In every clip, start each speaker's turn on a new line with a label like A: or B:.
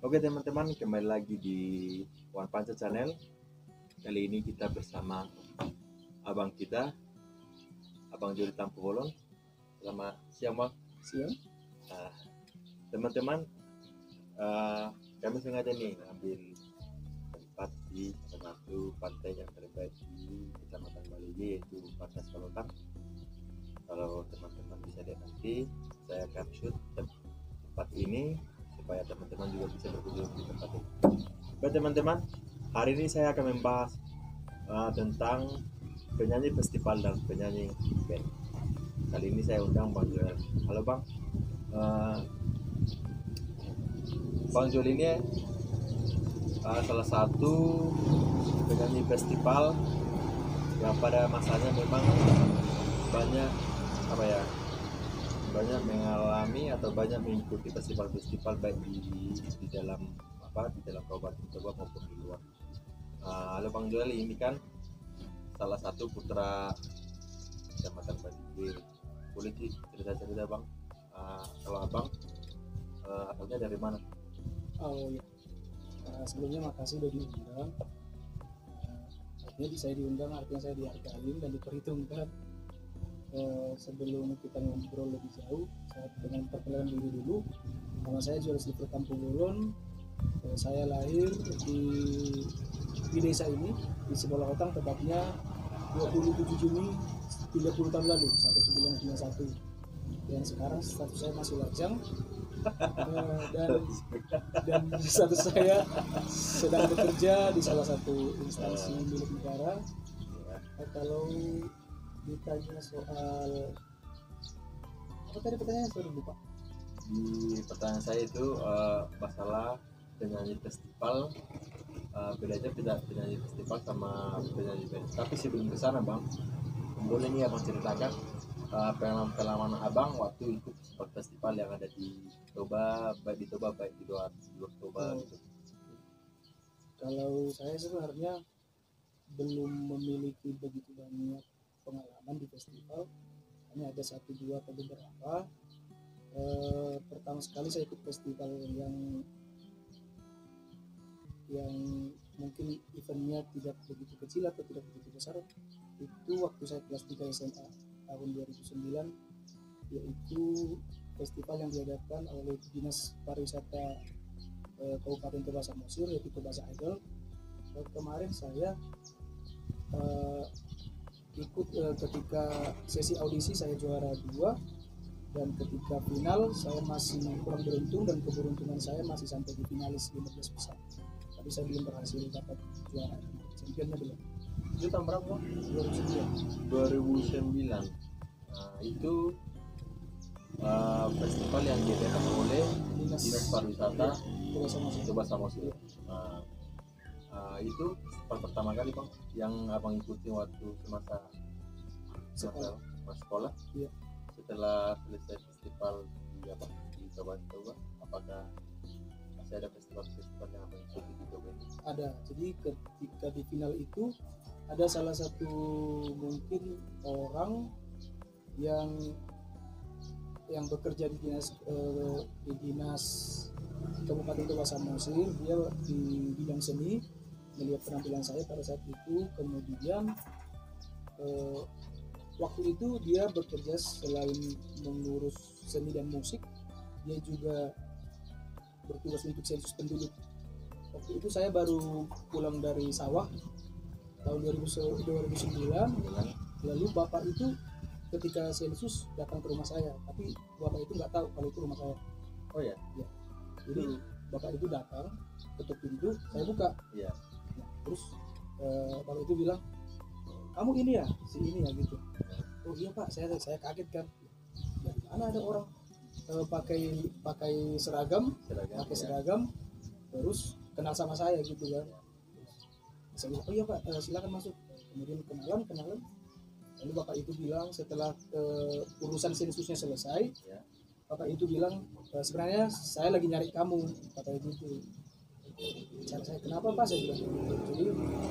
A: Oke teman-teman, kembali lagi di One Panca Channel. Kali ini kita bersama abang kita, Abang Jody Tampuholon. Selamat siang bang.
B: Siang.
A: Teman-teman, kami sengaja nih ambil tempat di salah satu pantai yang terbaik di Kecamatan Baligi, yaitu Pantai Sekalotan. Kalau teman-teman bisa lihat nanti, saya akan shoot tempat ini supaya teman-teman juga bisa berkunjung di tempat ini. Baik teman-teman, hari ini saya akan membahas tentang penyanyi festival dan penyanyi band. Kali ini saya undang Bang Joel. Halo Bang. Bang Joel ini salah satu penyanyi festival yang pada masanya memang banyak mengalami atau banyak mengikuti festival-festival baik di dalam Kabupaten Toba maupun di luar. Halo Bang Joel, ini kan salah satu putra Kecamatan Baligi. Boleh cerita-cerita Bang, kalau Abang asalnya dari mana?
B: Oh ya, sebelumnya makasih udah diundang. Artinya saya diundang, artinya saya dihargai dan diperhitungkan. Sebelum kita ngobrol lebih jauh, saya dengan perkenalan diri dulu. Nama saya Jody Tampuholon. Saya lahir di desa ini, di Sebolokotang, tepatnya 27 Juni 30 tahun lalu, 1991. Dan sekarang status saya masih lajang, dan status saya sedang bekerja di salah satu instansi milik negara. Kalau ditanya soal apa tadi pertanyaannya, saya lupa.
A: Di pertanyaan saya itu masalah penyanyi festival, bedanya penyanyi festival sama penyanyi band. Tapi sebelum ke sana Bang, boleh nih Abang ceritakan pengalaman Abang waktu ikut festival yang ada di Toba, baik di luar Toba gitu.
B: Kalau saya sebenarnya belum memiliki begitu banyak pengalaman di festival, hanya ada 1, 2 atau beberapa. Pertama sekali saya ikut festival yang mungkin eventnya tidak begitu kecil atau tidak begitu besar, itu waktu saya kelas 3 SMA tahun 2009, yaitu festival yang diadakan oleh Dinas Pariwisata Kabupaten Toba Samosir, yaitu Toba Idol. Kemarin saya ikut ketika sesi audisi saya juara 2, dan ketika final saya masih kurang beruntung, dan keberuntungan saya masih sampai di finalis 15 besar, tapi saya belum berhasil dapat juara. Championnya belum.
A: Itu tahun berapa? 2009. Itu festival yang diadakan oleh Dinas Pariwisata Toba Samosir. Itu pertama kali Bang yang Abang ikuti waktu semasa sekolah.
B: Iya.
A: Setelah selesai festival di Toba, apakah masih ada festival yang Abang ikuti di Toba ini?
B: Ada. Jadi ketika di final itu ada salah satu mungkin orang yang bekerja di dinas Kabupaten Toba Samosir. Dia di bidang seni, melihat penampilan saya pada saat itu, kemudian waktu itu dia bekerja selain mengurus seni dan musik, dia juga bertugas untuk sensus penduduk. Waktu itu saya baru pulang dari sawah tahun 2009, lalu bapak itu ketika sensus datang ke rumah saya, tapi bapak itu nggak tahu kalau itu rumah saya.
A: Oh ya?
B: Ya. Jadi bapak itu datang, ketuk pintu, saya buka.
A: Iya.
B: Nah, terus bapak itu bilang, kamu ini ya, si ini ya gitu. Oh iya Pak, saya kaget kan. Dari mana ada orang pakai seragam, terus kenal sama saya gitu kan. Saya bilang, oh iya Pak, silakan masuk. Kemudian kenalan. Lalu bapak itu bilang setelah urusan sensusnya selesai, ya, bapak itu bilang, sebenarnya saya lagi nyari kamu, kata itu. Cara saya, kenapa Pak? Saya bilang gitu. Jadi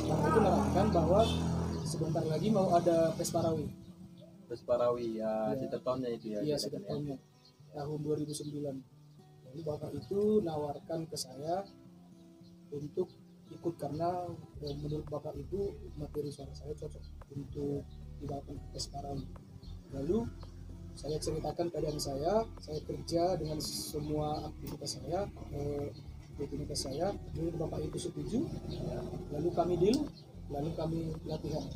B: bapak itu menerangkan bahwa sebentar lagi mau ada Pesparawi
A: ya, setiap tahunnya itu ya.
B: Iya, setiap tahunnya, tahun 2009. Lalu bapak itu nawarkan ke saya untuk ikut karena menurut bapak itu materi suara saya cocok untuk dibawakan ke tes Parawi. Lalu saya ceritakan keadaan saya kerja dengan semua aktivitas saya, rutinitas saya. Lalu bapak itu setuju, lalu kami deal, lalu kami latihan.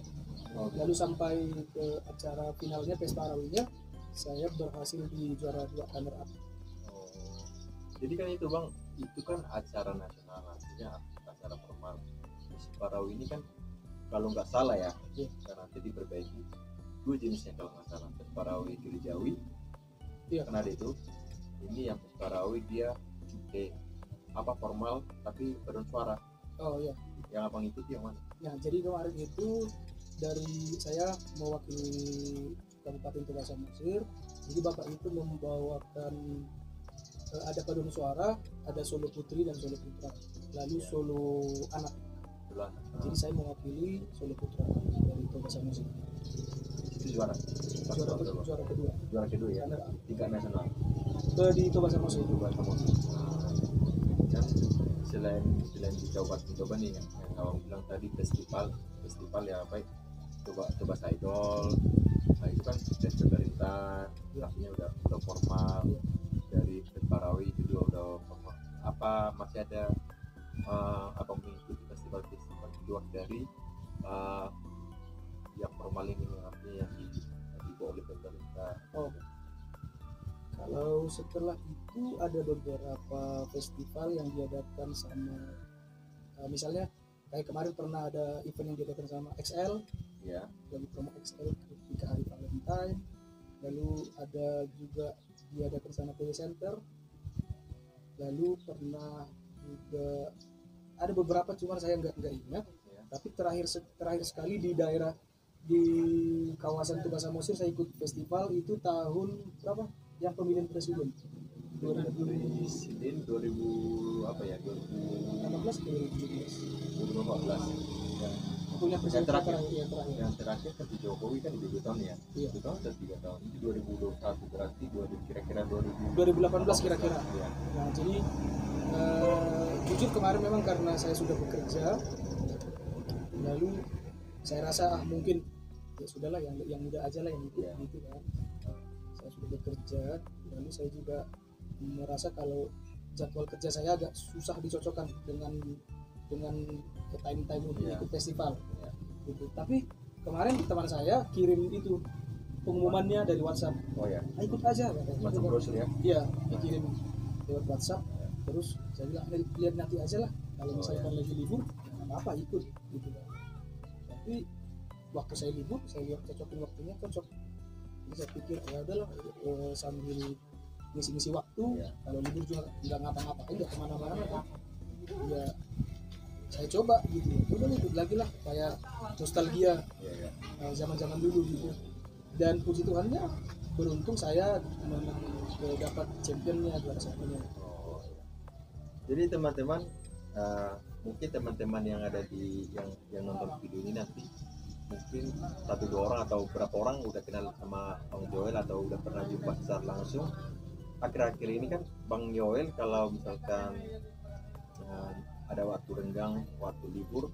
B: Lalu sampai ke acara finalnya tes Parawinya, saya berhasil di juara 2 runner up.
A: Oh, jadi kan itu bang, itu kan acara nasional, artinya acara formal. Musik Parawi ini kan kalau nggak salah ya,
B: Iya.
A: karena jadi berbagi 2 jenisnya kalau nggak salah. Tes Parawi itu di Jawi,
B: Iya.
A: karena ada itu. Ini yang tes Parawi dia apa formal tapi berun suara.
B: Oh iya.
A: Yang abang itu yang mana?
B: Nah, jadi kemarin itu dari saya mewakili Kabupaten Toba Samosir. Jadi bapak itu membawakan ada paduan suara, ada solo putri dan solo putra, lalu solo anak.
A: Bulan.
B: Jadi saya mewakili solo putra dari Toba Samosir.
A: Itu juara.
B: Juara kedua.
A: Juara kedua ya.
B: Runner up.
A: Tingkat nasional.
B: Di Toba Samosir.
A: Toba Samosir. Kan selain di Kabupaten Toba nih yang abang bilang tadi festival ya apa ya? Coba Idol. Nah itu kan tes pemerintah, artinya udah formal. Dari Parawi itu juga udah formal. Apa masih ada apa mengikuti festival di luar dari yang formal ini, artinya yang dibawa oleh pemerintah?
B: Oh, kalau setelah itu ada beberapa festival yang diadakan sama misalnya kayak kemarin pernah ada event yang diadakan sama XL
A: Ya.
B: lalu promo XL ketika hari Valentine, lalu ada juga diadakan sama TV Center, lalu pernah juga ada beberapa cuma saya nggak ingat
A: Ya.
B: tapi terakhir sekali di daerah di kawasan Toba Samosir saya ikut festival itu tahun berapa yang pemilihan presiden
A: 2000 apa ya
B: 2016 2017
A: 2014 ya.
B: punya presiden
A: Yang terakhir.
B: yang terakhir.
A: Yang terakhir kan di Jokowi kan di 7 tahun ya.
B: Iya.
A: 7 tahun dan 3 tahun. Itu 2021 berarti kira-kira
B: 2018 kira-kira.
A: Ya.
B: Nah, jadi jujur kemarin memang karena saya sudah bekerja, lalu saya rasa mungkin ya sudahlah yang muda aja lah yang ikut
A: Iya.
B: gitu kan. Saya sudah bekerja, lalu saya juga merasa kalau jadwal kerja saya agak susah dicocokkan dengan time untuk
A: Iya.
B: ikut festival.
A: Iya.
B: Gitu. Tapi kemarin teman saya kirim itu pengumumannya dari WhatsApp.
A: Oh ya.
B: "Ah, ikut aja katanya.
A: Macam brosur ya.
B: Iya, dikirim lewat WhatsApp. Terus saya bilang lihat nanti aja lah. Kalau misalkan lagi libur, ya nggak apa-apa ikut gitu kan. Tapi waktu saya libur, saya lihat cocokin waktunya cocok. Jadi saya pikir ya udahlah sambil ngisi-ngisi waktu.
A: Iya.
B: Kalau libur juga nggak ngapa-ngapain, nggak kemana-mana kan. Ya saya coba gitu. Udah ikut lagi lah kayak nostalgia
A: Iya ya.
B: zaman-zaman dulu gitu. Dan puji Tuhannya beruntung saya dapat championnya juara satunya.
A: Oh, ya. Jadi teman-teman mungkin teman-teman yang ada di yang nonton video ini nanti mungkin 1-2 orang atau berapa orang udah kenal sama Bang Joel atau udah pernah jumpa secara langsung. Akhir-akhir ini kan Bang Joel kalau misalkan ada waktu renggang, waktu libur,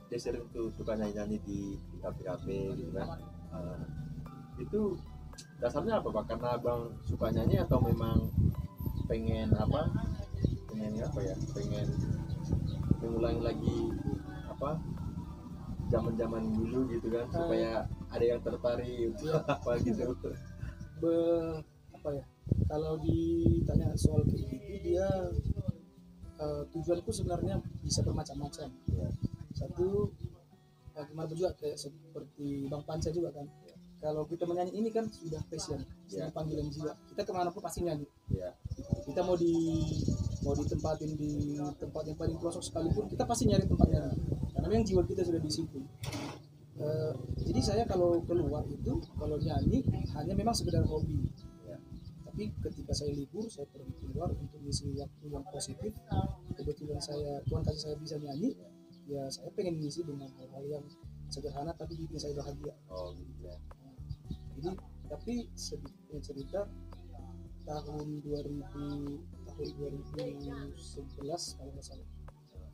A: dia sering tuh suka nyanyi-nyanyi di kafe-kafe gitu kan. Itu dasarnya apa Pak? Karena Abang suka nyanyi atau memang pengen mengulangi lagi zaman-zaman dulu gitu kan, supaya ada yang tertarik untuk apa gitu.
B: Kalau ditanya soal kayak gitu, dia tujuanku sebenarnya bisa bermacam-macam.
A: Ya.
B: Satu, kemarin juga kayak seperti Bang Panca juga kan. Kalau kita menyanyi ini kan sudah passion, sudah panggilan jiwa. Kita kemana pun pasti nyanyi.
A: Ya.
B: Kita mau ditempatin di tempat yang paling pelosok sekalipun, kita pasti nyari tempat nyanyi. Karena memang jiwa kita sudah di situ. Jadi saya kalau keluar itu, kalau nyanyi hanya memang sekedar hobi. Tapi ketika saya libur, saya pergi keluar untuk ngisi waktu yang positif. Kebetulan Tuhan kasih saya bisa nyanyi, ya saya pengen ngisi dengan hal-hal yang sederhana tapi bikin saya bahagia.
A: Oh gitu ya.
B: Jadi tapi sedikit cerita tahun dari 2011 kalau nggak salah.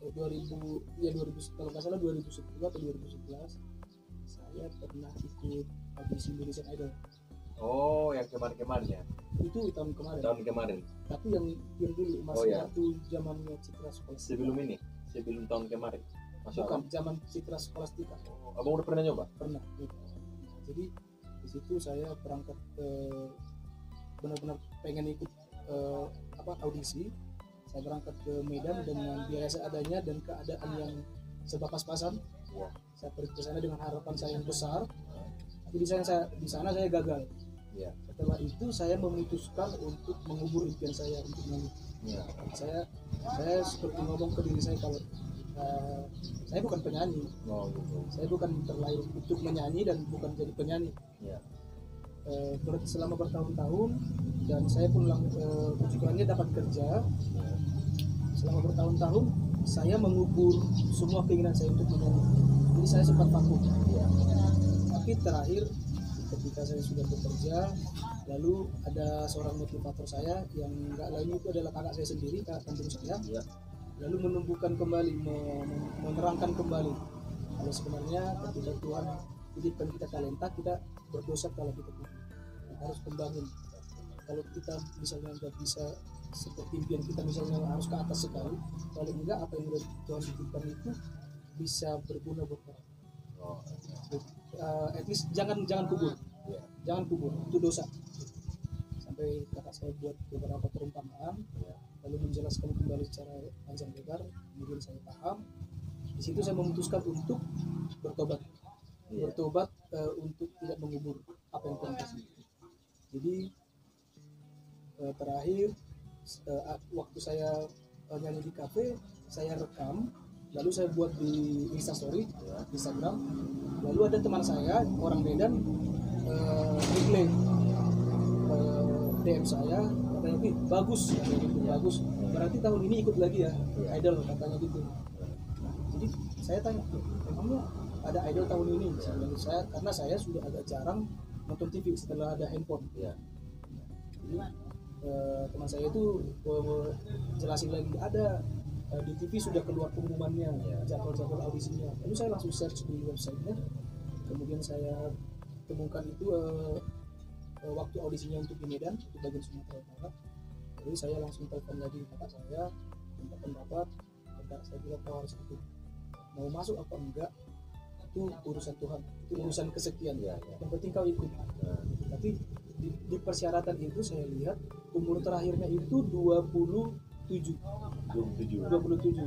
B: 2000 ya 2000 kalau nggak salah 2010 atau 2011 saya pernah ikut audisi Indonesian Idol.
A: Oh, yang kemarin-kemarin ya?
B: Itu tahun kemarin.
A: Tahun kemarin.
B: Tapi yang dulu masih waktu zamannya Citra Scholastika.
A: Sebelum ini, sebelum tahun kemarin.
B: Bukan, zaman Citra Scholastika.
A: Oh, abang udah pernah nyoba?
B: Pernah. Gitu. Jadi di situ saya berangkat ke benar-benar pengen ikut audisi. Saya berangkat ke Medan dengan biaya seadanya dan keadaan yang serba pas-pasan.
A: Ya.
B: Saya pergi ke sana dengan harapan saya yang besar. Tapi di sana saya gagal.
A: Ya.
B: Setelah itu saya memutuskan untuk mengubur impian saya untuk nyanyi.
A: Ya.
B: Saya seperti ngomong ke diri saya kalau saya bukan penyanyi.
A: Oh, gitu.
B: Saya bukan terlahir untuk menyanyi dan bukan jadi penyanyi.
A: Ya.
B: Selama bertahun-tahun dan saya pun puji Tuhannya dapat kerja. Selama bertahun-tahun saya mengubur semua keinginan saya untuk menyanyi. Jadi saya sempat vakum.
A: Ya.
B: Tapi terakhir ketika saya sudah bekerja, lalu ada seorang motivator saya yang nggak lain itu adalah kakak saya sendiri, kakak kandung saya.
A: Ya.
B: Lalu menumbuhkan kembali, menerangkan kembali kalau sebenarnya ketika Tuhan titipkan kita talenta, kita berdosa kalau kita harus kembangin. Kalau kita misalnya nggak bisa seperti impian kita misalnya harus ke atas sekali, paling enggak apa yang Tuhan titipkan itu bisa berguna buat orang.
A: Oh.
B: At least jangan kubur.
A: Ya.
B: Jangan kubur, itu dosa. Sampai kakak saya buat beberapa perumpamaan,
A: Ya.
B: lalu menjelaskan kembali secara panjang lebar, kemudian saya paham. Di situ saya memutuskan untuk bertobat.
A: Ya.
B: Bertobat untuk tidak mengubur apa yang Tuhan kasih. Jadi terakhir waktu saya nyanyi di kafe, saya rekam, lalu saya buat di Instastory, Instagram. Lalu ada teman saya orang Medan replay DM saya, katanya bagus, katanya gitu, bagus. Berarti tahun ini ikut lagi ya Idol, katanya gitu. Jadi saya tanya, emangnya ada Idol tahun ini? Lalu karena saya sudah agak jarang nonton TV setelah ada handphone.
A: Ya.
B: Jadi teman saya itu jelasin lagi ada di TV sudah keluar pengumumannya, jadwal audisinya. Lalu saya langsung search di websitenya, kemudian saya temukan itu waktu audisinya untuk di Medan, di bagian Sumatera Utara. Jadi saya langsung telepon lagi kakak saya, minta pendapat. Kakak saya bilang kau harus ikut, mau masuk apa enggak itu urusan Tuhan, itu urusan kesekian. Yang penting kau ikut. Tapi di persyaratan itu saya lihat umur terakhirnya itu 27,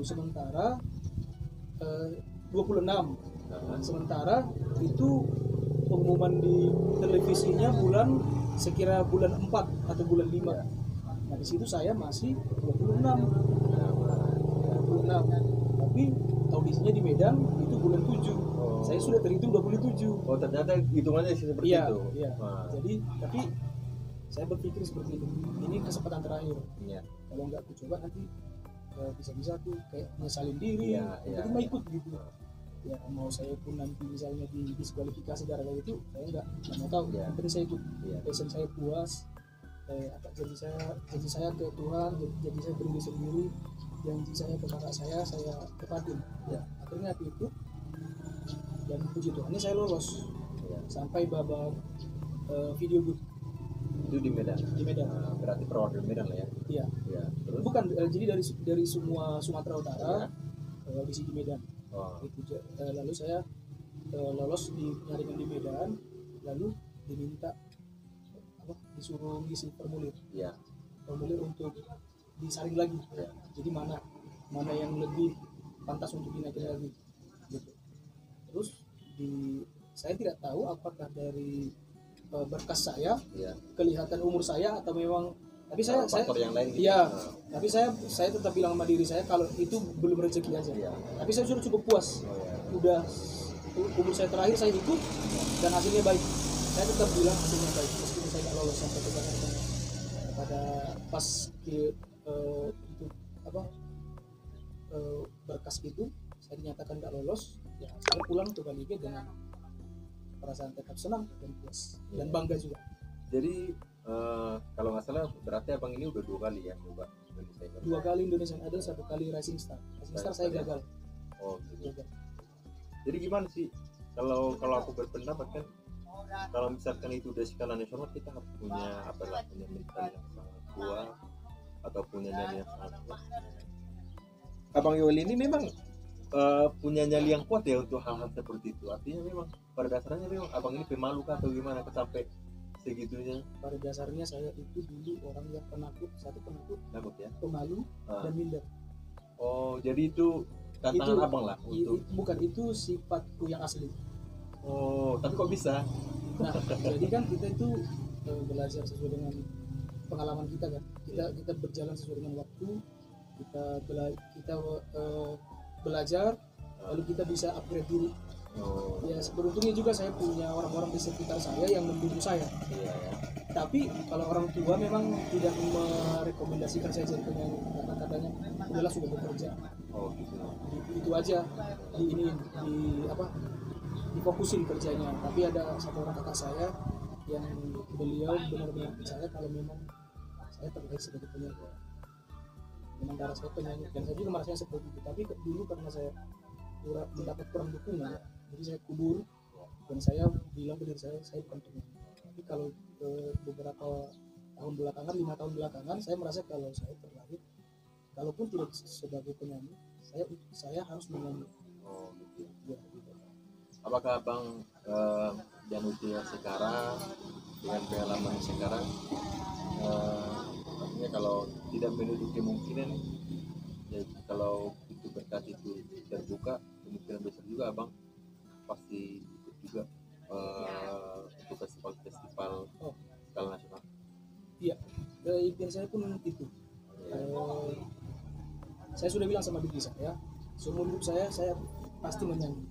B: sementara 26. Sementara itu pengumuman di televisinya sekira bulan 4 atau bulan 5. Nah di situ saya masih 26. Tapi audisinya di Medan itu bulan 7. Saya sudah terhitung 27.
A: Oh, ternyata hitungannya seperti itu.
B: Iya. Jadi tapi saya berpikir seperti itu. Ini kesempatan terakhir.
A: Iya.
B: Kalau nggak aku coba nanti bisa-bisa aku kayak nyesalin diri. Jadi mau ikut gitu. Ya mau saya pun nanti misalnya didiskualifikasi gara-gara itu, saya nggak mau tahu. Yang penting saya ikut. Passion saya puas. Janji saya ke Tuhan, janji saya berdiri sendiri, janji saya ke kakak saya tepatin. Akhirnya aku ikut. Dan puji Tuhan ini saya lolos sampai babak video booth.
A: Itu di Medan. Berarti perwakilan Medan lah ya.
B: Iya. Terus? Bukan, jadi dari semua Sumatera Utara audisi di Medan. Itu lalu saya lolos di nyaringan di Medan, lalu diminta disuruh ngisi formulir. Formulir untuk disaring lagi. Jadi mana yang lebih pantas untuk dinaikin lagi. Gitu. Terus saya tidak tahu apakah dari berkas saya, kelihatan umur saya atau memang, tapi saya
A: yang lain.
B: Tapi saya tetap bilang sama diri saya kalau itu belum rezeki aja. Tapi saya sudah cukup puas. Udah umur saya terakhir saya ikut dan hasilnya baik. Saya tetap bilang hasilnya baik meskipun saya nggak lolos sampai ke Jakarta. Pada pas berkas itu saya dinyatakan nggak lolos. Ya, saya pulang ke Bali dengan perasaan tetap senang dan puas dan bangga juga.
A: Jadi kalau nggak salah berarti abang ini udah 2 kali ya coba Indonesia Idol.
B: 2 kali Indonesian Idol, 1 kali Rising Star. Rising Star saya gagal.
A: Oh gitu.
B: Gagal.
A: Jadi gimana sih kalau aku berpendapat kan, kalau misalkan itu udah skala nasional, kita harus punya punya mental yang sangat kuat atau punya nyali yang sangat kuat. Abang Yoel ini memang punya nyali yang kuat ya untuk hal-hal seperti itu. Artinya memang pada dasarnya memang abang ini pemalu kah atau gimana sampai segitunya?
B: Pada dasarnya saya itu dulu orang yang penakut,
A: Takut ya?
B: pemalu, dan minder.
A: Oh, jadi itu tantangan abang lah untuk
B: bukan, itu sifatku yang asli.
A: Oh, tapi kok bisa?
B: Nah, jadi kan kita itu belajar sesuai dengan pengalaman kita kan. Kita berjalan sesuai dengan waktu. Kita belajar, lalu kita bisa upgrade diri.
A: Oh.
B: Ya, beruntungnya juga saya punya orang-orang di sekitar saya yang mendukung saya.
A: Iya ya.
B: Tapi kalau orang tua memang tidak merekomendasikan saya jadi penyanyi, karena katanya udahlah sudah bekerja.
A: Oh gitu.
B: Itu aja difokusin kerjanya. Tapi ada satu orang kakak saya yang beliau benar-benar percaya kalau memang saya terbaik sebagai penyanyi. Memang darah saya penyanyi, dan saya juga merasanya seperti itu. Tapi dulu karena saya mendapat kurang dukungan, jadi saya kubur dan saya bilang ke diri saya bukan penyanyi. Tapi kalau beberapa tahun belakangan, 5 tahun belakangan, saya merasa kalau saya terlahir, kalaupun tidak sebagai penyanyi, saya harus menyanyi.
A: Oh gitu.
B: Ya, gitu.
A: Apakah abang yang usia sekarang dengan pengalaman sekarang, artinya kalau tidak menutup kemungkinan, ya kalau itu berkat itu terbuka, kemungkinan besar juga abang pasti ikut juga untuk festival skala nasional.
B: Iya, impian saya pun itu. Saya sudah bilang sama diri saya, seumur hidup saya pasti menyanyi.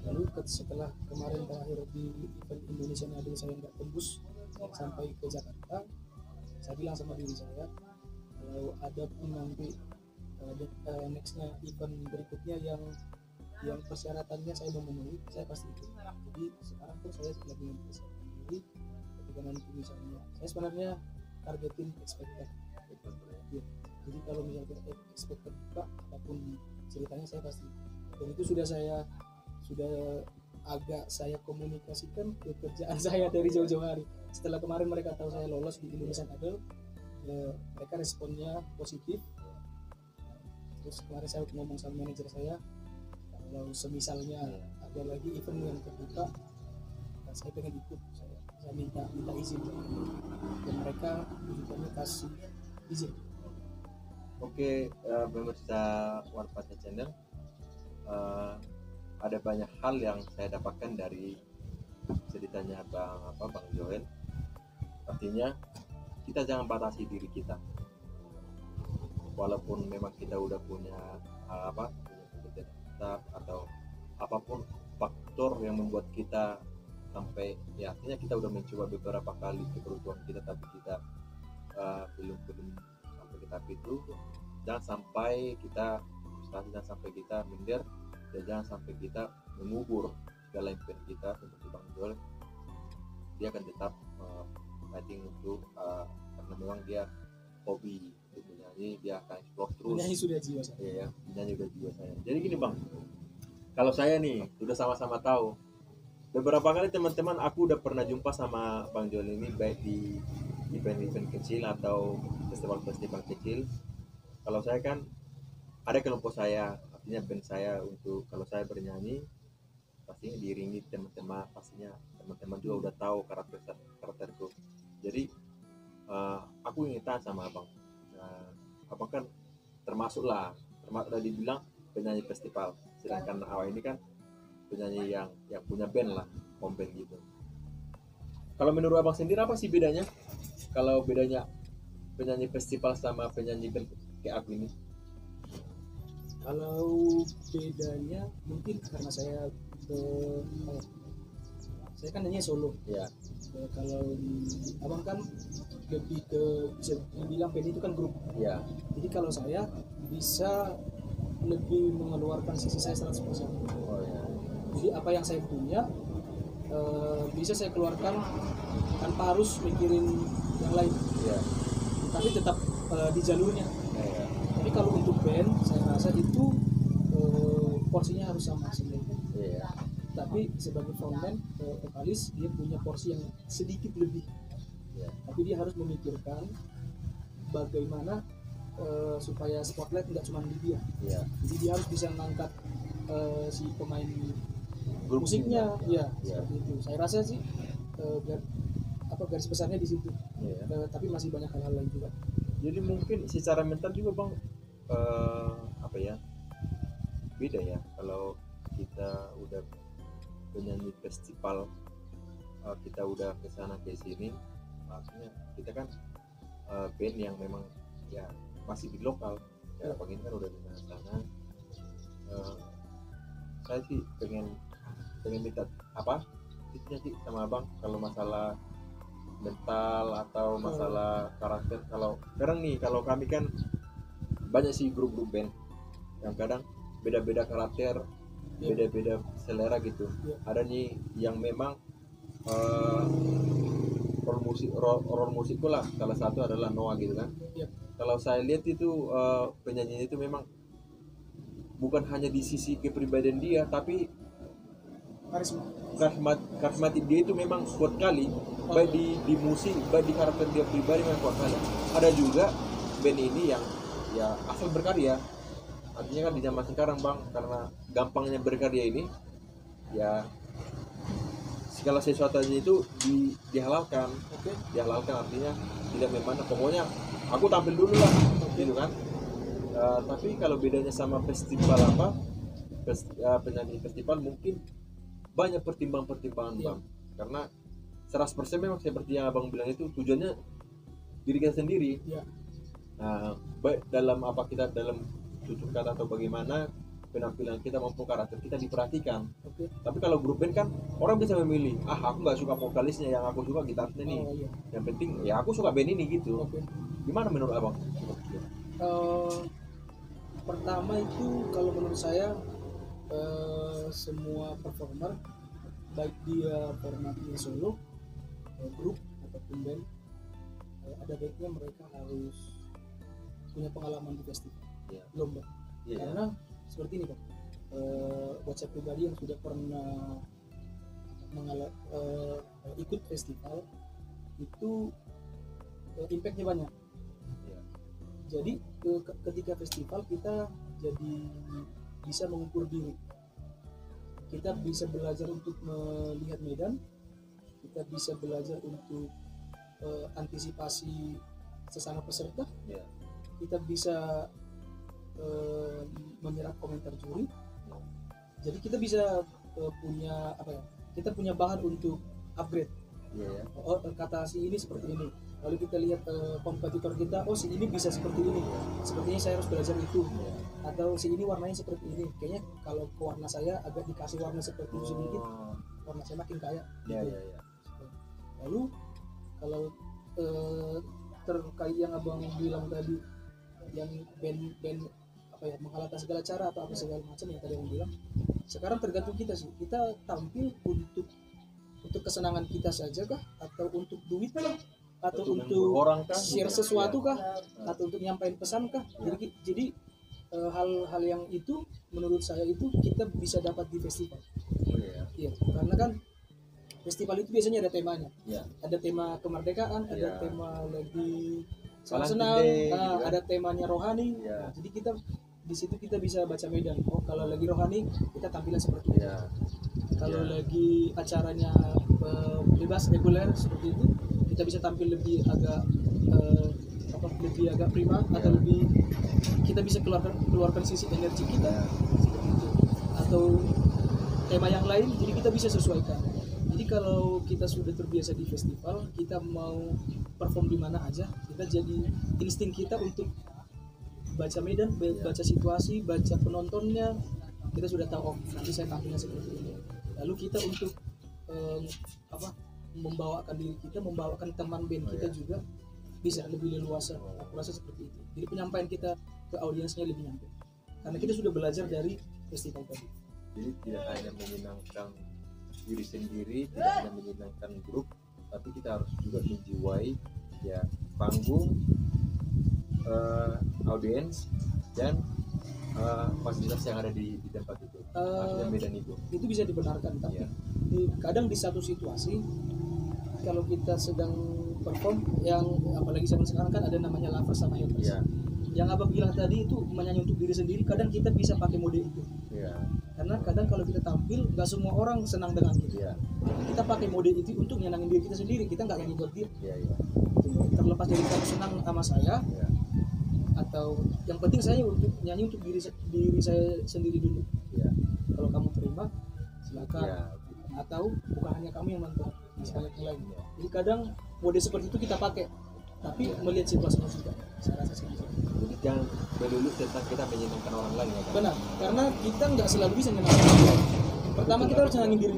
B: Lalu setelah kemarin terakhir di event Indonesia Idol saya nggak tembus sampai ke Jakarta, saya bilang sama diri saya, kalau ada pun nanti nextnya event berikutnya yang persyaratannya saya memenuhi, saya pasti ikut. Jadi sekarang pun saya lagi mempersiapkan diri ketika nanti misalnya, saya sebenarnya targetin expected. Ya. Jadi kalau misalnya expected buka, apapun ceritanya saya pasti. Dan itu sudah agak saya komunikasikan ke kerjaan saya dari jauh-jauh hari. Setelah kemarin mereka tahu saya lolos di Indonesian Idol, mereka responnya positif. Terus kemarin saya ngomong sama manajer saya, kalau semisalnya ada lagi event yang terbuka, saya pengen ikut, saya minta izin, dan mereka juga kasih izin.
A: Oke, pemirsa Warpatnya Channel, ada banyak hal yang saya dapatkan dari ceritanya Bang Joel. Artinya kita jangan batasi diri kita, walaupun memang kita udah punya kompetensi tetap atau apapun faktor yang membuat kita sampai, ya artinya kita udah mencoba beberapa kali keberuntungan kita, tapi kita belum sampai ke tahap itu. Jangan sampai kita frustasi, jangan sampai kita minder, dan jangan sampai kita mengubur segala impian kita. Seperti Bang Joel, dia akan tetap fighting untuk karena memang dia hobi untuk menyanyi, dia akan explore terus.
B: Menyanyi sudah jiwa saya.
A: Iya, menyanyi udah jiwa saya. Jadi gini Bang, kalau saya nih sudah sama-sama tahu, beberapa kali teman-teman aku udah pernah jumpa sama Bang Joel ini, baik di event-event kecil atau festival-festival kecil. Kalau saya kan ada kelompok saya, artinya band saya, untuk kalau saya pastinya diiringi teman-teman, pastinya teman-teman juga udah tahu karakterku. Jadi aku ingin tanya sama abang, abang kan termasuk dibilang penyanyi festival, sedangkan awal ini kan penyanyi yang punya band lah, home band gitu. Kalau menurut abang sendiri apa sih bedanya? Kalau bedanya penyanyi festival sama penyanyi band kayak aku ini?
B: Kalau bedanya mungkin karena saya kan nyanyi solo
A: ya.
B: Kalau abang kan lebih ke, bisa dibilang band itu kan grup
A: ya.
B: Jadi kalau saya bisa lebih mengeluarkan sisi saya 100%.
A: Oh ya.
B: Jadi apa yang saya punya bisa saya keluarkan tanpa harus mikirin yang lain.
A: ya.
B: Tapi tetap di jalurnya.
A: Iya.
B: Tapi kalau untuk band saya rasa itu porsinya harus sama sebenarnya.
A: Iya.
B: Tapi sebagai frontman vokalis dia punya porsi yang sedikit lebih.
A: Iya.
B: Tapi dia harus memikirkan bagaimana supaya spotlight nggak cuma di dia.
A: Iya.
B: Jadi dia harus bisa mengangkat si pemain
A: Grup
B: musiknya, ya
A: Iya.
B: seperti itu. Saya rasa sih garis besarnya di situ.
A: Iya.
B: Tapi masih banyak hal-hal lain juga.
A: Jadi mungkin secara mental juga bang apa ya, beda ya kalau kita udah penyanyi festival, kita udah kesana ke sini, maksudnya kita kan band yang memang ya masih di lokal ya, bang ini kan udah di sana. Saya sih pengen minta apa tipsnya sih sama abang kalau masalah mental atau masalah karakter. Kalau sekarang nih, kalau kami kan banyak sih grup-grup band yang kadang beda-beda karakter, beda-beda selera gitu. Ada nih yang memang role musikku lah, salah satu adalah Noah gitu kan. Kalau saya lihat itu penyanyi itu memang bukan hanya di sisi kepribadian dia, tapi karismatik dia itu memang kuat kali, baik di musik, baik di karakter dia pribadi memang kuat kali. Ada juga band ini yang ya asal berkarya, artinya kan di zaman sekarang bang, karena gampangnya berkarya ini ya segala sesuatunya itu dihalalkan. Dihalalkan artinya tidak memandang, pokoknya aku tampil dulu lah gitu kan. Tapi kalau bedanya sama festival penyanyi festival mungkin banyak pertimbangan bang, karena 100% memang seperti yang abang bilang itu tujuannya diri kita sendiri. Nah, baik dalam kita dalam tutur kata atau bagaimana penampilan kita maupun karakter kita diperhatikan. Tapi kalau grup band kan orang bisa memilih, aku nggak suka vokalisnya, yang aku suka gitarnya nih. Yang penting ya aku suka band ini gitu. Gimana menurut abang?
B: Pertama itu kalau menurut saya semua performer, baik dia formatnya solo, grup ataupun band, ada baiknya mereka harus punya pengalaman di festival, lomba. Karena seperti ini Pak, buat saya pribadi yang sudah pernah ikut festival itu impactnya banyak. Jadi ketika festival kita jadi bisa mengukur diri, kita bisa belajar untuk melihat medan, kita bisa belajar untuk antisipasi sesama peserta, kita bisa menyerap komentar juri. Jadi kita bisa punya kita punya bahan untuk upgrade. Kata si ini seperti ini, lalu kita lihat kompetitor kita, si ini bisa seperti ini, sepertinya saya harus belajar itu. Atau si ini warnanya seperti ini, kayaknya kalau ke warna saya agak dikasih warna seperti itu sedikit, warna saya makin kaya gitu. Lalu kalau terkait yang abang bilang tadi, yang band menghalalkan segala cara atau apa segala macam yang tadi abang bilang, sekarang tergantung kita sih, kita tampil untuk kesenangan kita saja kah, atau untuk duit kah, atau untuk
A: orang kah,
B: share sesuatu kah, atau untuk nyampain pesan kah. Jadi hal-hal yang itu menurut saya itu kita bisa dapat di festival. Karena kan festival itu biasanya ada temanya. Ada tema kemerdekaan, ada tema lagi senang, ada temanya rohani. Jadi kita di situ kita bisa baca medan. Kalau lagi rohani kita tampilnya seperti itu. Kalau lagi acaranya bebas reguler seperti itu, kita bisa tampil lebih agak prima, atau lebih kita bisa keluarkan sisi energi kita seperti itu. Atau tema yang lain, jadi kita bisa sesuaikan. Jadi kalau kita sudah terbiasa di festival, kita mau perform di mana aja, kita jadi insting kita untuk baca medan, baca situasi, baca penontonnya, kita sudah tahu nanti saya tampilnya seperti ini. Lalu kita untuk membawakan diri kita, membawakan teman band kita juga bisa lebih leluasa. Aku rasa seperti itu. Jadi penyampaian kita ke audiensnya lebih nyampe, karena kita sudah belajar dari festival tadi.
A: Jadi tidak hanya menyenangkan diri sendiri, tidak hanya menyenangkan grup, tapi kita harus juga menjiwai panggung audiens dan fasilitas yang ada di tempat itu. Maksudnya Medan
B: itu bisa dibenarkan, tapi
A: Iya.
B: kadang di satu situasi kalau kita sedang perform, yang apalagi zaman sekarang kan ada namanya lovers sama haters.
A: Iya.
B: Yang abang bilang tadi itu menyanyi untuk diri sendiri, kadang kita bisa pakai mode itu.
A: Iya.
B: Karena kadang kalau kita tampil, nggak semua orang senang dengan kita.
A: Iya.
B: Kita pakai mode itu untuk nyenangin diri kita sendiri. Kita nggak nyanyi buat dia.
A: Iya. Iya.
B: Terlepas dari kamu senang sama saya,
A: Iya.
B: atau yang penting saya untuk nyanyi untuk diri saya sendiri dulu.
A: Iya.
B: Kalau kamu terima, silakan.
A: Iya.
B: Atau bukan hanya kamu yang nonton, masih banyak yang lain.
A: Iya.
B: Jadi kadang mode seperti itu kita pakai, tapi melihat situasinya juga. Saya rasa sih gitu.
A: Jadi jangan melulu tentang kita menyenangkan orang lain ya kan?
B: Benar, karena kita nggak selalu bisa nyenangin orang lain. Pertama kita harus nyenangin diri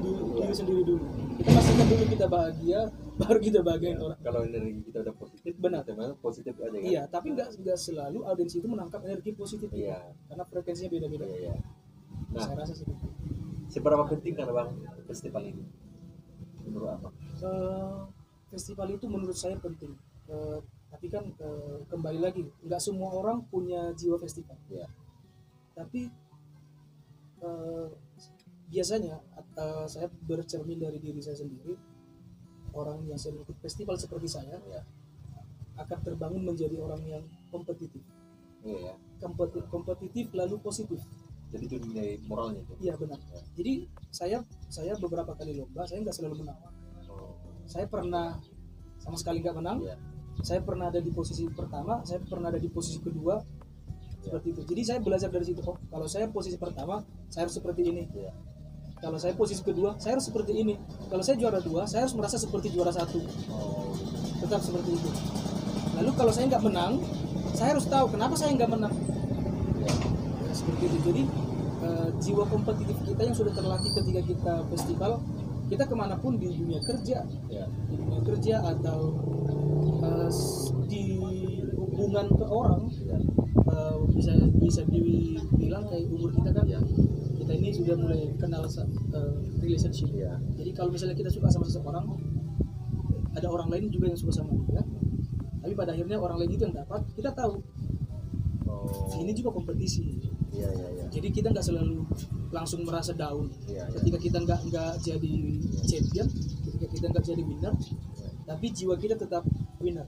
B: sendiri dulu. Kita pastikan dulu kita bahagia, baru kita bahagiain orang.
A: Kalau energi kita udah positif,
B: Benar.
A: teman positif aja kan?
B: Iya, tapi nggak selalu audiens itu menangkap energi positif.
A: Iya.
B: Karena frekuensinya beda-beda.
A: Iya. Nah,
B: Saya rasa sih gitu.
A: seberapa penting kan bang festival ini? Menurut apa?
B: Festival itu menurut saya penting. Tapi kan kembali lagi, nggak semua orang punya jiwa festival.
A: Iya.
B: Tapi biasanya saya bercermin dari diri saya sendiri, orang yang sering ikut festival seperti saya
A: Iya.
B: akan terbangun menjadi orang yang kompetitif.
A: Iya.
B: Kompetitif lalu positif.
A: Jadi itu nilai moralnya itu.
B: Iya benar.
A: Ya.
B: Jadi saya beberapa kali lomba, saya nggak selalu menang.
A: Oh.
B: Saya pernah sama sekali nggak menang.
A: Iya.
B: Saya pernah ada di posisi pertama, saya pernah ada di posisi kedua, seperti itu. Jadi saya belajar dari situ. Oh, kalau saya posisi pertama, saya harus seperti ini.
A: Iya.
B: Kalau saya posisi kedua, saya harus seperti ini. Kalau saya juara 2, saya harus merasa seperti juara 1.
A: Oh.
B: Tetap seperti itu. Lalu kalau saya nggak menang, saya harus tahu kenapa saya nggak menang.
A: Iya.
B: Seperti itu. Jadi jiwa kompetitif kita yang sudah terlatih ketika kita festival, kita kemanapun di dunia kerja,
A: Iya.
B: di dunia kerja atau di hubungan ke orang,
A: Iya.
B: bisa dibilang kayak umur kita kan,
A: Iya.
B: kita ini sudah mulai kenal relationship.
A: Iya.
B: Jadi kalau misalnya kita suka sama seseorang, ada orang lain juga yang suka sama dia, tapi pada akhirnya orang lain itu yang dapat, kita tahu
A: Oh.
B: ini juga kompetisi.
A: Iya. Iya. Iya.
B: Jadi kita nggak selalu langsung merasa down
A: Iya.
B: ketika kita nggak jadi champion, ketika kita nggak jadi winner, tapi jiwa kita tetap winner.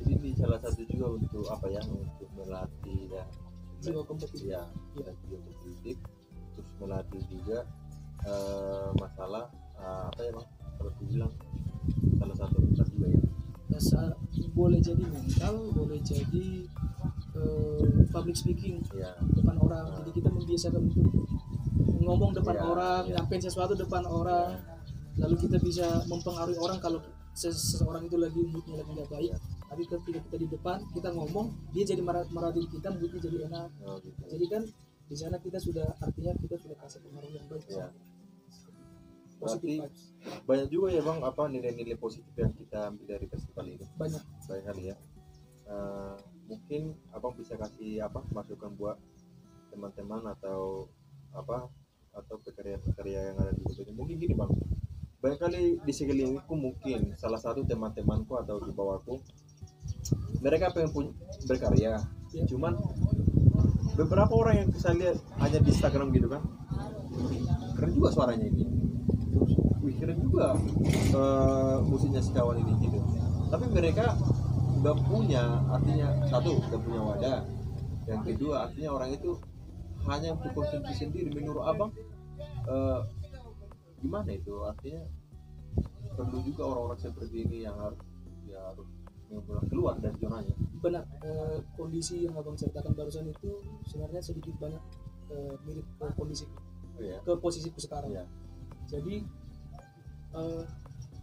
A: Jadi ini salah satu juga untuk apa ya, untuk melatih ya
B: Jiwa kompetitif.
A: ya,
B: Iya.
A: jiwa kompetitif, terus melatih juga masalah apa ya bang, kalau aku bilang salah satu kita juga ya.
B: Boleh jadi mental, boleh jadi public speaking
A: Iya.
B: depan orang. Jadi kita membiasakan untuk ngomong depan
A: Iya,
B: orang,
A: iya.
B: nyampein sesuatu depan orang, lalu kita bisa mempengaruhi orang kalau seseorang itu lagi moodnya lagi nggak baik.
A: Iya.
B: Tapi ketika kita di depan, kita ngomong, dia jadi marahin kita, moodnya jadi enak.
A: Oh, gitu.
B: Jadi kan di sana kita sudah, artinya kita sudah kasih pengaruh yang baik.
A: Iya.
B: Positive
A: Berarti
B: vibes.
A: banyak juga ya bang apa nilai-nilai positif yang kita ambil dari festival ini,
B: Banyak.
A: banyak kali ya. Mungkin abang bisa kasih apa masukan buat teman-teman atau apa, atau pekerja-pekerja yang ada di kota ini. Mungkin gini bang, banyak kali di sekelilingku, mungkin salah satu teman-temanku atau di bawahku, mereka pengen berkarya,
B: Ya.
A: cuman beberapa orang yang saya lihat hanya di Instagram gitu kan, keren juga suaranya ini, terus wih keren juga musiknya si kawan ini gitu, tapi mereka nggak punya, artinya satu nggak punya wadah, yang kedua artinya orang itu hanya untuk konsumsi sendiri. Menurut abang gimana itu, artinya perlu juga orang-orang seperti ini yang harus keluar dari zonanya.
B: Benar, kondisi yang abang ceritakan barusan itu sebenarnya sedikit banyak mirip ke kondisi,
A: Oh, ya.
B: ke posisiku sekarang.
A: Iya.
B: Jadi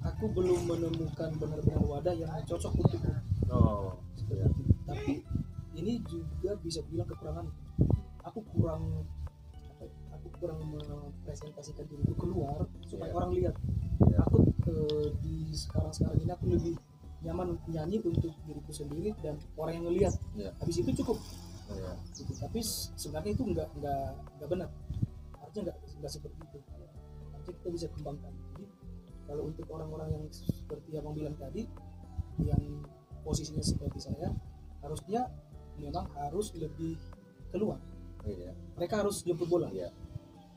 B: aku belum menemukan benar-benar wadah yang cocok untukku.
A: Oh, iya.
B: Tapi ini juga bisa bilang kekurangan. Aku kurang mempresentasikan diriku keluar supaya
A: Iya.
B: orang lihat.
A: Iya.
B: Aku di sekarang ini aku lebih nyaman nyanyi untuk diriku sendiri dan orang yang ngelihat.
A: Iya.
B: Habis itu cukup.
A: Oh, iya.
B: Gitu. Tapi sebenarnya itu nggak benar. Harusnya nggak seperti itu. Harusnya kita bisa kembangkan. Jadi kalau untuk orang-orang yang seperti abang bilang tadi, yang posisinya seperti saya, harusnya memang harus lebih keluar.
A: Iya.
B: Mereka harus jemput bola.
A: Iya.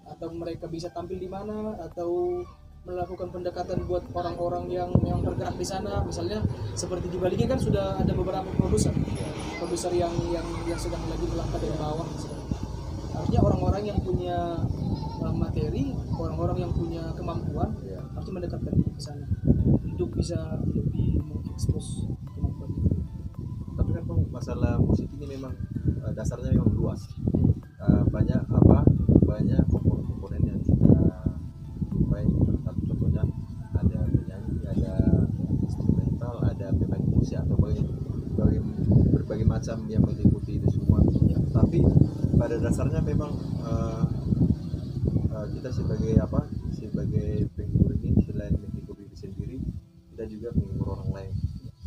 B: Atau mereka bisa tampil di mana, atau melakukan pendekatan buat orang-orang yang memang bergerak di sana. Misalnya seperti di Bali kan sudah ada beberapa produser yang sedang lagi melangkah dari bawah. Artinya orang-orang yang punya materi, orang-orang yang punya kemampuan harus mendekatkan diri ke sana untuk bisa lebih mengekspos kemampuan itu.
A: Tapi kan Bang, masalah musik ini memang dasarnya memang luas. Banyak komponen-komponen yang kita jumpai. Satu contohnya ada penyanyi, ada instrumental, ada pemain musik atau berbagai macam yang meliputi itu semua. Tapi pada dasarnya memang kita sebagai penghibur ini, selain menghibur diri sendiri, kita juga menghibur orang lain.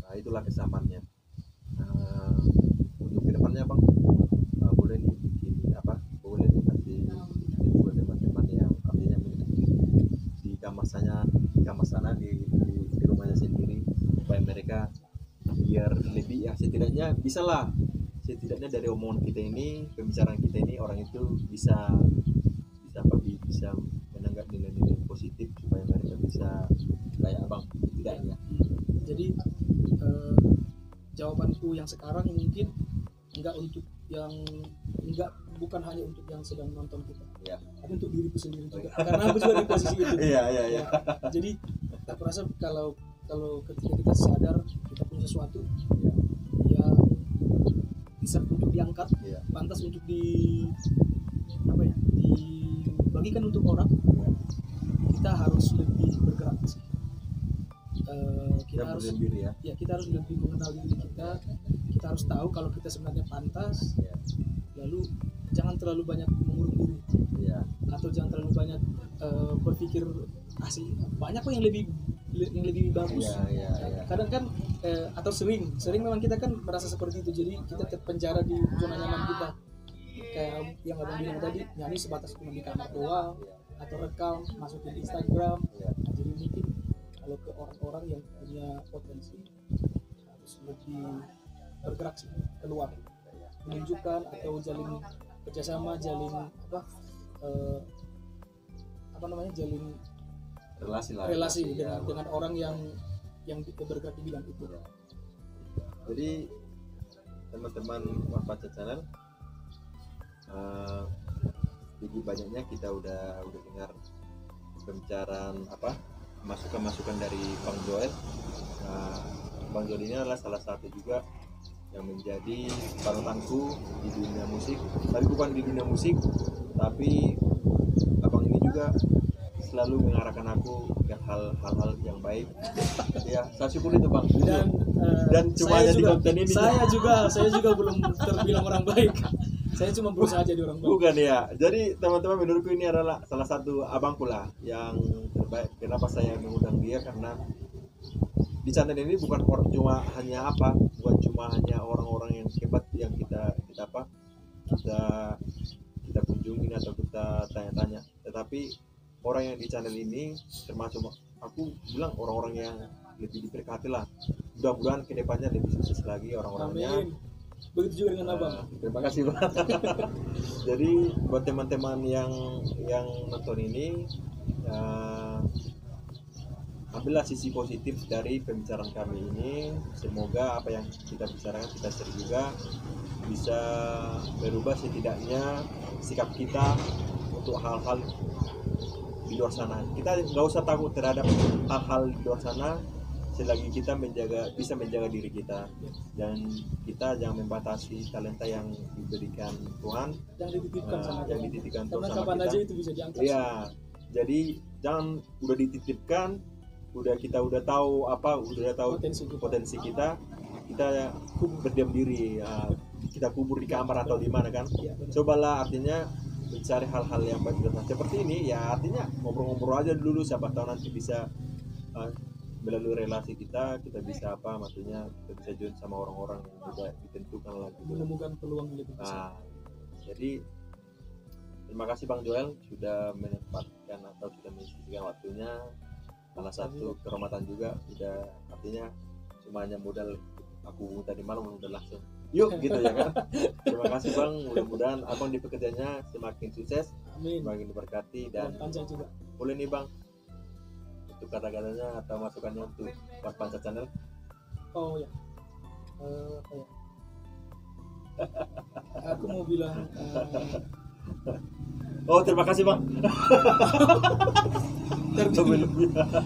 A: Nah, itulah kesamaannya. Untuk kedepannya Bang, boleh nih bikin boleh nih kasih buat teman-teman yang artinya di kamar sana di rumahnya sendiri, supaya mereka biar lebih setidaknya dari omongan kita ini, pembicaraan kita ini, orang itu bisa menanggap nilai-nilai positif supaya mereka bisa kayak Abang setidaknya.
B: Jadi jawabanku yang sekarang mungkin bukan hanya untuk yang sedang nonton kita, tapi untuk diriku sendiri juga, karena aku juga di posisi itu.
A: Iya.
B: Jadi aku rasa kalau ketika kita sadar kita punya sesuatu yang bisa untuk diangkat, pantas untuk dibagikan untuk orang, kita harus lebih bergerak. Kita harus lebih mengenal diri kita harus tahu kalau kita sebenarnya pantas. Lalu jangan terlalu banyak mengurung diri, atau jangan terlalu banyak berpikir banyak kok yang lebih bagus. Kadang kan atau sering memang kita kan merasa seperti itu, jadi kita terpenjara di zona nyaman kita, kayak yang abang bilang tadi, nyanyi sebatas cuma di kamar doang, atau rekam masukin di Instagram. Jadi mungkin kalau ke orang-orang yang punya potensi harus lebih bergerak sih, keluar, menunjukkan atau jalin kerjasama, jalin relasi dengan orang yang bergerak di bidang itu.
A: Jadi teman-teman Manfaat Channel, begitu banyaknya kita udah dengar pembicaraan masukan dari Bang Joel. Bang Joel ini adalah salah satu juga yang menjadi panutanku di dunia musik, tapi bukan di dunia musik, tapi abang ini juga selalu mengarahkan aku ke hal-hal yang baik. Ya, saya syukur itu Bang. Dan cuma ada di konten ini.
B: Saya juga belum terbilang orang baik. Saya cuma berusaha jadi orang baik.
A: Bukan ya. Jadi teman-teman, menurutku ini adalah salah satu abangku lah yang terbaik. Kenapa saya mengundang dia? Karena di channel ini bukan cuma hanya orang-orang yang hebat yang kita kunjungin atau kita tanya-tanya, tetapi orang yang di channel ini termasuk aku bilang orang-orang yang lebih diberkati lah. Mudah-mudahan kedepannya lebih sukses lagi orang-orangnya.
B: Amin. Begitu juga dengan abang.
A: Terima kasih Bang. Jadi buat teman-teman yang nonton ini, ambillah sisi positif dari pembicaraan kami ini. Semoga apa yang kita bicarakan, kita share juga bisa berubah setidaknya sikap kita untuk hal-hal di luar sana. Kita nggak usah takut terhadap hal-hal di luar sana, selagi kita bisa menjaga diri kita, dan kita jangan membatasi talenta yang diberikan Tuhan,
B: yang dititipkan sama
A: yang dititipkan Tuhan
B: karena
A: sama
B: kapan
A: kita.
B: aja itu bisa diangkat.
A: Iya, jadi jangan udah dititipkan, kita udah tahu potensi kita berdiam diri, kita kubur di kamar atau di mana kan. Cobalah artinya mencari hal-hal yang baik seperti ini, ya artinya ngobrol-ngobrol aja dulu, siapa tahu nanti bisa melalui relasi kita bisa maksudnya kita bisa join sama orang-orang yang juga ditentukan lagi,
B: menemukan peluang yang lebih besar.
A: Jadi terima kasih Bang Joel sudah menempatkan atau sudah mengisikan waktunya. Salah satu kehormatan juga, udah artinya cuma hanya modal aku tadi malam udah langsung yuk gitu ya kan. Terima kasih Bang, mudah-mudahan Abang di pekerjaannya semakin sukses,
B: Amin.
A: semakin diberkati, dan
B: Panca juga.
A: boleh nih Bang untuk kata-katanya atau masukannya untuk Mas Panca Channel.
B: Oh ya. Apa ya? Aku mau bilang
A: Oh terima kasih Bang.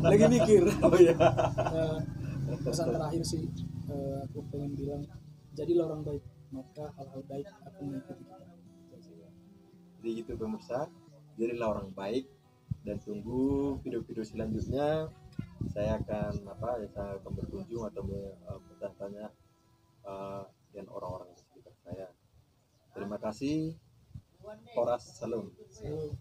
B: lagi mikir.
A: Oh iya.
B: Pesan terakhir sih, aku pengen bilang, jadilah orang baik, maka hal-hal baik akan mengikuti kita.
A: Jadi itu pemirsa, jadilah orang baik, dan tunggu video-video selanjutnya. Saya akan saya akan berkunjung atau bertanya dengan orang-orang di sekitar saya. Terima kasih. Horas Salam.
B: So,